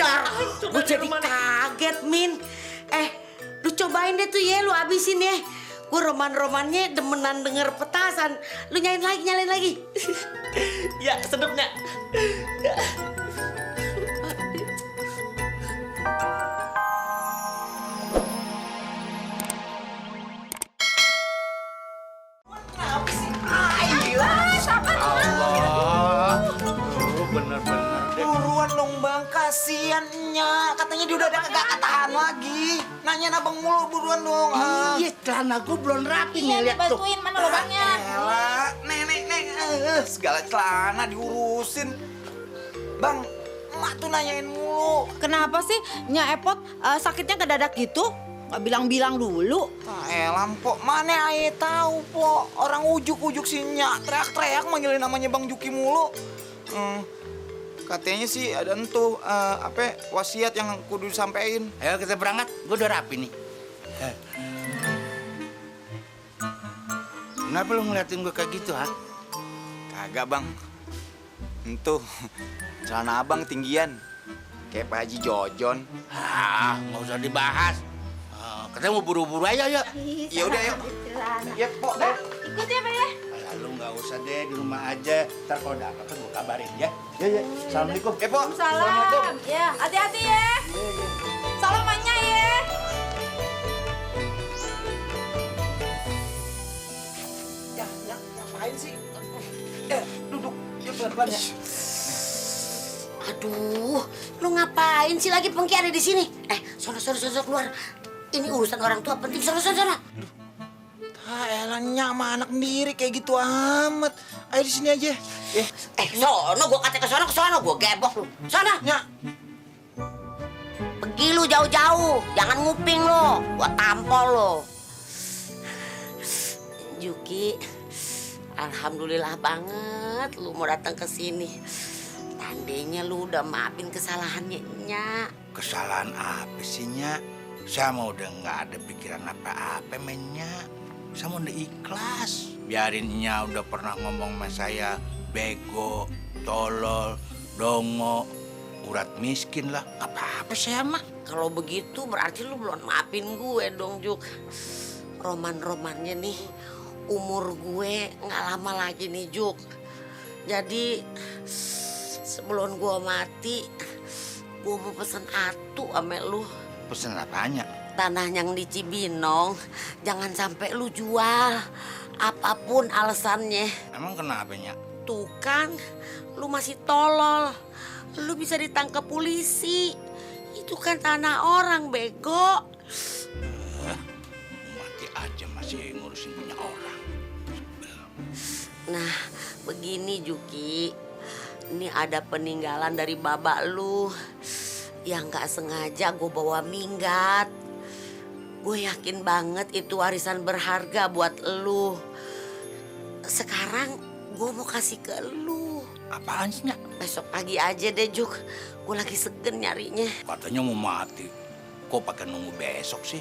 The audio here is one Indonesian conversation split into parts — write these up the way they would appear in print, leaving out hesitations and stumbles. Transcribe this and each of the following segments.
Dar, gue jadi kaget, Min. Lu cobain deh tuh ya, lu habisin ya. Gue roman-romannya demenan denger petasan. Lu nyalain lagi. Ya, sedapnya. Bener-bener deh. Buruan dong bang, kasihan Nya. Katanya dia udah kagak ketahan lagi. Nanyain abang mulu, buruan dong. Iya, celana gue belum rapi nih, lihat tuh. Bantuin mana lubangnya? Elah, nenek, segala celana diurusin. Bang, emak tuh nanyain mulu. Kenapa sih Nya Epot sakitnya kedadak gitu? Gak bilang-bilang dulu. Elah, Pok, mana aye tahu, Pok. Orang ujuk-ujuk si Nya teriak-teriak manggilin namanya Bang Juki mulu. Katanya sih ada entuh wasiat yang kudu disampein. Ayo kita berangkat, gue udah rapi nih. Kenapa lu ngeliatin gue kayak gitu, ha? Kagak bang, entuh celana abang tinggian, kayak Pak Haji Jojon. Nggak usah dibahas. Kita mau buru-buru aja, yuk. Ya udah yuk. Ya Pok deh. Ikut ya Pak ya? Lu nggak usah deh, di rumah aja. Ntar kalau ada apa-apa gue kabarin ya. Ya. Assalamualaikum. Pok. Salam. Ya, hati-hati ya. Salam Nya ya. Ya, ngapain sih? Duduk. Ya pelan-pelan ya. Aduh, lu ngapain sih lagi Pengki ada di sini? Sono keluar. Ini urusan orang tua penting, sono. Elah Nya sama anak sendiri kayak gitu amat. Ayo di sini aja. Sono, gua kata ke sono, gua gebok lu. Sono. Nya. Pergi lu jauh-jauh, jangan nguping lo, gua tampol lo. Juki, alhamdulillah banget lu mau datang ke sini. Tandanya lu udah maafin kesalahannya Nya. Kesalahan apa sih, Nya? Saya mau udah nggak ada pikiran apa-apa, mainnya. Saya mau udah ikhlas. Biarin Nya udah pernah ngomong sama saya bego, tolol, dongo, urat miskin lah. Apa-apa saya mah. Kalau begitu berarti lu belum maafin gue dong, Juk. Roman-romannya nih, umur gue nggak lama lagi nih, Juk. Jadi sebelum gue mati, gue mau pesen atu sama lu. Pesen apanya? Tanah yang di Cibinong, jangan sampai lu jual. Apapun alasannya. Emang kenapa, Nya? Tuh kan, lu masih tolol. Lu bisa ditangkap polisi. Itu kan tanah orang, bego. Mati aja masih ngurusin punya orang. Nah, begini Juki. Ini ada peninggalan dari babak lu. Yang gak sengaja gue bawa minggat. Gue yakin banget itu warisan berharga buat lu. Sekarang gue mau kasih ke lu. Apaan sih, Nya? Besok pagi aja deh, Juk. Gue lagi segen nyarinya. Katanya mau mati. Kok pakai nunggu besok sih?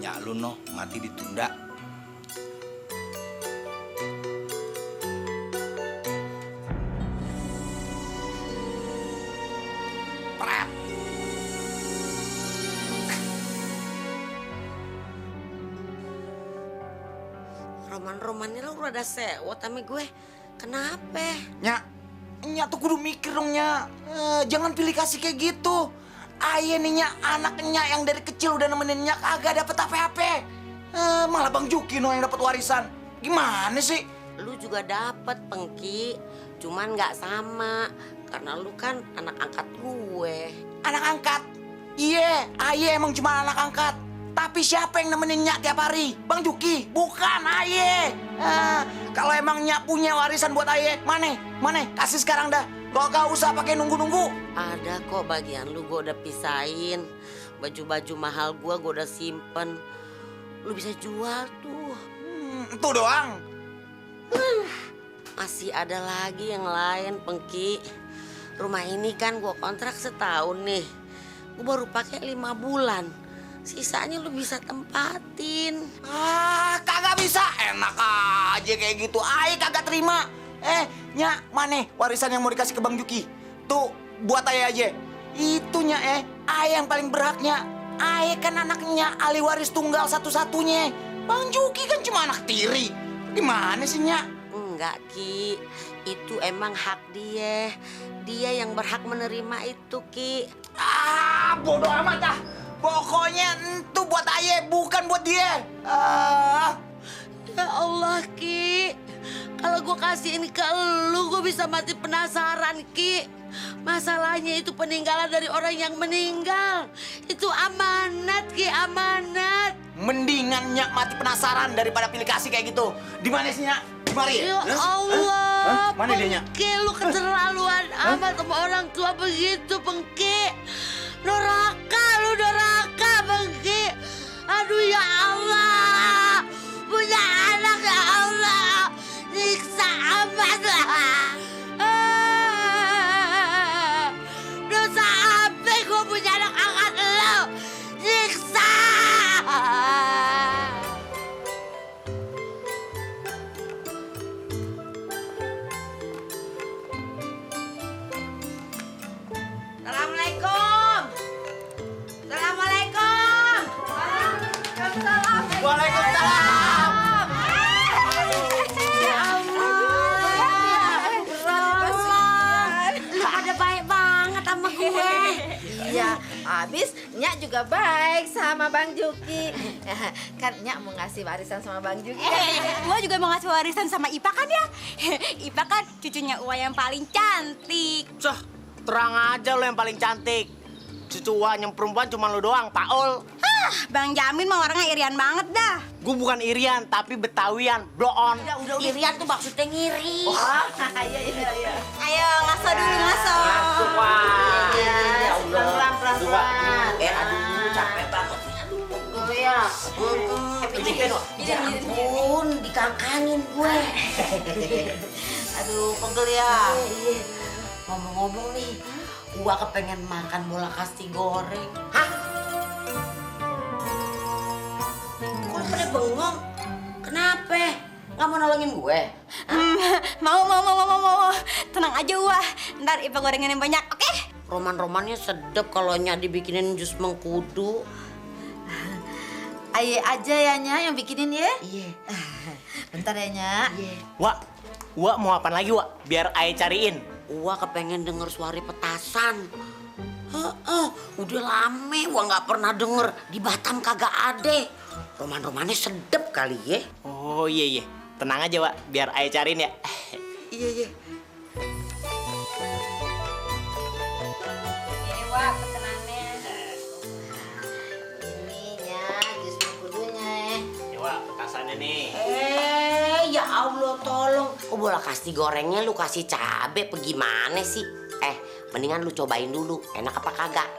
Nya lu noh, mati ditunda. Prat. Roman-romannya lu udah sewot sama gue. Kenapa? Nya tuh kudu mikir dong Nya. Jangan pilih kasih kayak gitu. Aye nih Nya, anaknya yang dari kecil udah nemenin Nya kagak dapet apa-apa. Malah Bang Juki no yang dapet warisan. Gimana sih? Lu juga dapet Pengki, cuman nggak sama karena lu kan anak angkat gue. Anak angkat? Iya, Aye emang cuma anak angkat. Tapi siapa yang nemenin Nya tiap hari? Bang Juki, bukan Aye. Kalau emang Nya punya warisan buat Aye, mana? Kasih sekarang dah. Gak usah pakai nunggu-nunggu. Ada kok bagian lu, gue udah pisahin. Baju-baju mahal gue udah simpen. Lu bisa jual tuh. Itu doang. Masih ada lagi yang lain, Pengki. Rumah ini kan gue kontrak setahun nih. Gue baru pakai 5 bulan. Sisanya lu bisa tempatin. Kagak bisa. Enak aja kayak gitu. Aye kagak terima. Nyak, mana warisan yang mau dikasih ke Bang Juki? Tuh, buat Aye aja. Itu Nyak, Aye yang paling berhaknya. Aye kan anaknya ahli waris tunggal satu-satunya. Bang Juki kan cuma anak tiri. Gimana sih, Nyak? Enggak, Ki. Itu emang hak dia. Dia yang berhak menerima itu, Ki. Bodoh amat dah. Pokoknya itu buat Aye, bukan buat dia. Ya Allah, Ki. Kalau gue kasih ini ke lu, gue bisa mati penasaran, Ki. Masalahnya itu peninggalan dari orang yang meninggal. Itu amanat, Ki, amanat. Mendingan Nyak mati penasaran daripada pilih kasih kayak gitu. Di mana sih, Nyak? Di mari. Ya Allah, Mana dia, Nyak? Pengki, lu keterlaluan amat sama orang tua begitu, Pengki. Doraka, lu doraka, Pengki. Aduh, ya Allah. Punya anak, ya Allah. Nyiksa amat lah. Dosa apa gue punya anak angkat lo? Nyiksa. Assalamualaikum. Assalamualaikum. Waalaikumsalam. Ya Allah. Lu pada baik banget sama gue. Iya, habis Nyak juga baik sama Bang Juki. Kan Nyak mau ngasih warisan sama Bang Juki. Gua juga mau ngasih warisan sama Ipa kan ya. Ipa kan cucunya Uwa yang paling cantik. Cah, terang aja lo yang paling cantik. Cucu Wak yang perempuan cuma lo doang, Paul. Bang Jamin mah orangnya irian banget dah. Gue bukan irian, tapi Betawian, blow on. Irian tuh maksudnya ngiri. Iya. Ayo ngaso dulu ngaso. Pelan-pelan. Aduh, capek banget. Iya. Ya ampun, dikangkangin gue. Aduh, pegel ya. Ngomong-ngomong nih, gua kepengen makan bola kasti goreng. Hah? Kok lu pada bengong? Kenapa? Nggak mau nolongin gue? Mau. Tenang aja Wah. Ntar Ipa gorengin yang banyak, oke? Roman-romannya sedep kalau Nyak dibikinin jus mengkudu. Aye aja ya Nyak yang bikinin ya. Iya. Bentar ya Nyak. Iya. Wak mau apa lagi, Wak? Biar Aye cariin. Gua kepengen denger suara petasan. Udah lame gua nggak pernah denger. Di Batam kagak ada. Roman-romannya sedep kali ya. Oh iya. Tenang aja, Wak. Biar Aye cariin ya. Iya. Ini Wah pesenannya. Ini Nyak, jus mengkudunya. Ya, Wak, petasannya nih. Ya Allah tolong. Kok bola kasti gorengnya lu kasih cabe apa gimana sih? Mendingan lu cobain dulu, enak apa kagak?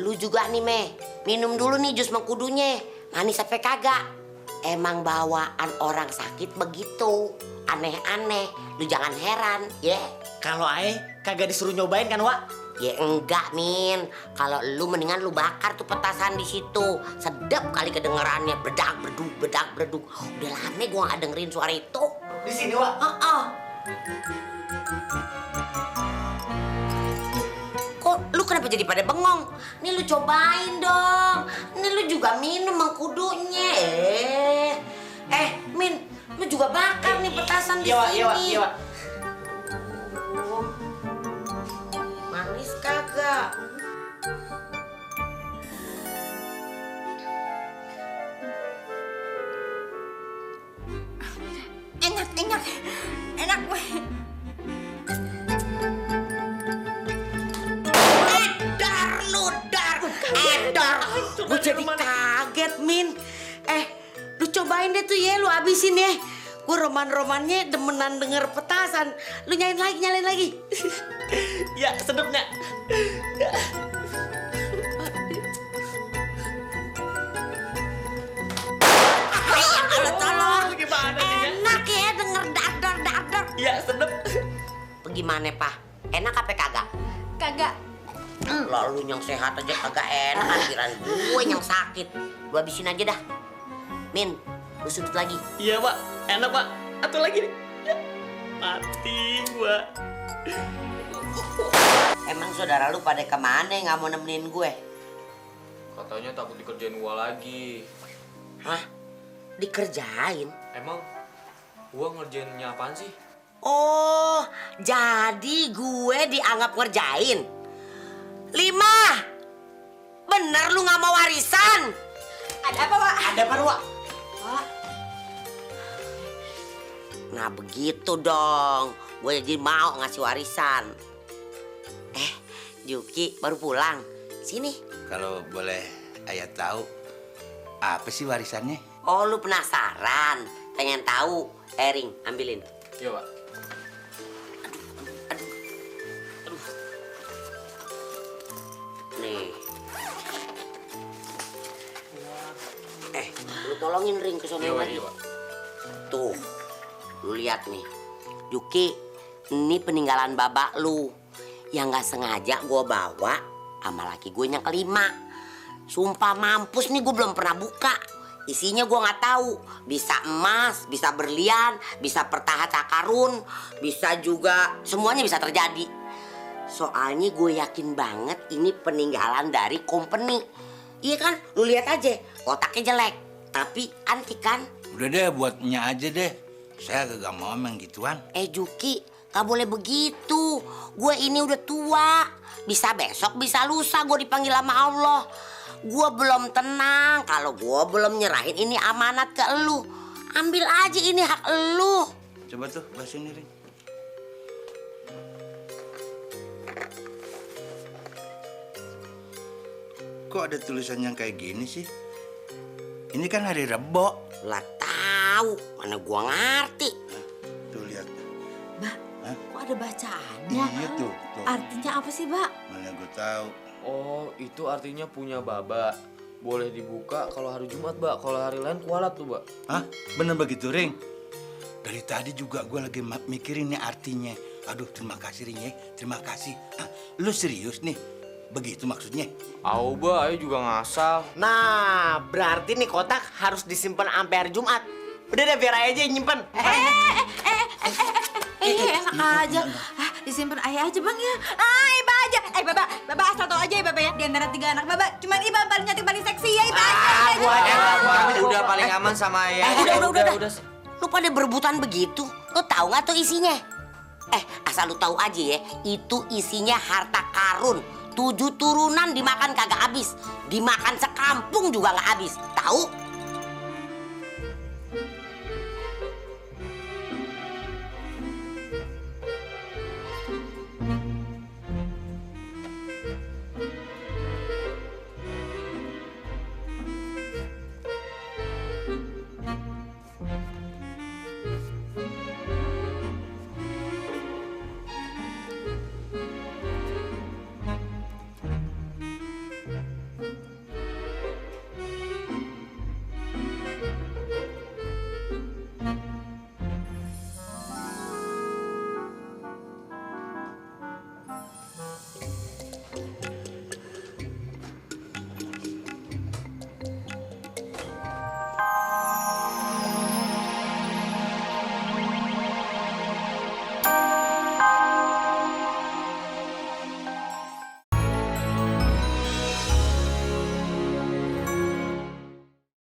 Lu juga nih minum dulu nih jus mengkudunya. Manis apa kagak? Emang bawaan orang sakit begitu. Aneh-aneh, lu jangan heran, ya. Kalau Aye kagak disuruh nyobain kan, Wak? Ya enggak, Min. Kalau lu mendingan lu bakar tuh petasan di situ. Sedap kali kedengerannya, bedak berduk. Udah lama gua nggak dengerin suara itu. Di sini, Wak. Kok lu kenapa jadi pada bengong? Nih lu cobain dong. Nih lu juga minum mengkudunya. Min, lu juga bakar nih petasan di sini. Iya, Wak. Manis kagak? Enak gue. Edar. Gue jadi kaget, Min. Lu cobain deh tuh ya, lu habisin ya. Gue roman-romannya demenan denger petasan. Lu nyalain lagi. Ya, sedepnya. Kalau tolong. Gimana nih, ya? Enak ya denger dadar. Ya, sedep. Bagaimana, Pak? Enak apa kagak? Kagak. Lalu yang sehat aja kagak enak, kirain gue yang sakit. Lu habisin aja dah. Min, lu sudut lagi. Iya pak, enak pak. Atau lagi nih. Ya. Mati gua. Emang saudara lu pada kemana nggak mau nemenin gue? Katanya takut dikerjain gua lagi. Hah? Dikerjain? Emang gua ngerjainnya apaan sih? Oh, jadi gue dianggap ngerjain. 5. Bener lu nggak mau warisan? Ada apa, Wak? Ada apa, Wak? Nah begitu dong, gue jadi mau ngasih warisan. Juki baru pulang. Sini. Kalau boleh ayah tahu, apa sih warisannya? Oh lu penasaran, pengen tahu? Ring, ambilin. Iya pak. Nih. Lu tolongin Ring ke sana Iya pak. lagi. Iya pak. Tuh, lu lihat nih. Juki, ini peninggalan babak lu. Yang gak sengaja gue bawa sama laki gue yang kelima. Sumpah mampus nih gue belum pernah buka. Isinya gue gak tahu. Bisa emas, bisa berlian, bisa pertahta karun, bisa juga semuanya bisa terjadi. Soalnya gue yakin banget ini peninggalan dari company. Iya kan? Lu lihat aja, kotaknya jelek, tapi antik kan? Udah deh, buat Nya aja deh. Saya kagak mau yang gituan. Juki, gak boleh begitu. Gue ini udah tua. Bisa besok, bisa lusa gue dipanggil sama Allah. Gue belum tenang kalau gue belum nyerahin ini amanat ke elu. Ambil aja ini hak elu. Coba tuh, bahasin Ring. Kok ada tulisan yang kayak gini sih? Ini kan hari Rebo. Lah tahu, mana gue ngerti. Tuh lihat. Mbak, Hah? kok ada bacaannya? Iya tuh. Artinya apa sih, Mbak? Mana gue tahu. Oh, itu artinya punya baba. Boleh dibuka kalau hari Jumat, Mbak. Kalau hari lain kualat tuh, Mbak. Hah? Bener begitu, Ring? Dari tadi juga gue lagi mikirin nih artinya. Aduh, terima kasih, Ring ya. Terima kasih. Ah, lu serius nih? Begitu maksudnya? Au, Mbak, ayo juga ngasal. Nah, berarti nih kotak harus disimpan sampai hari Jumat. Udah deh, biar ayah aja yang nyimpen. Enak aja. Disimpan ayah aja, Bang ya. Iba aja. Baba asal tau aja ya, Baba ya. Di antara 3 anak Baba, cuman Iba yang paling cantik, paling seksi ya, Iba aja. Kami udah paling aman sama ayah. Udah. Lu pada berebutan begitu, lu tahu nggak tuh isinya? Asal lu tahu aja ya, itu isinya harta karun. 7 turunan dimakan kagak habis, dimakan sekampung juga nggak habis. Tahu?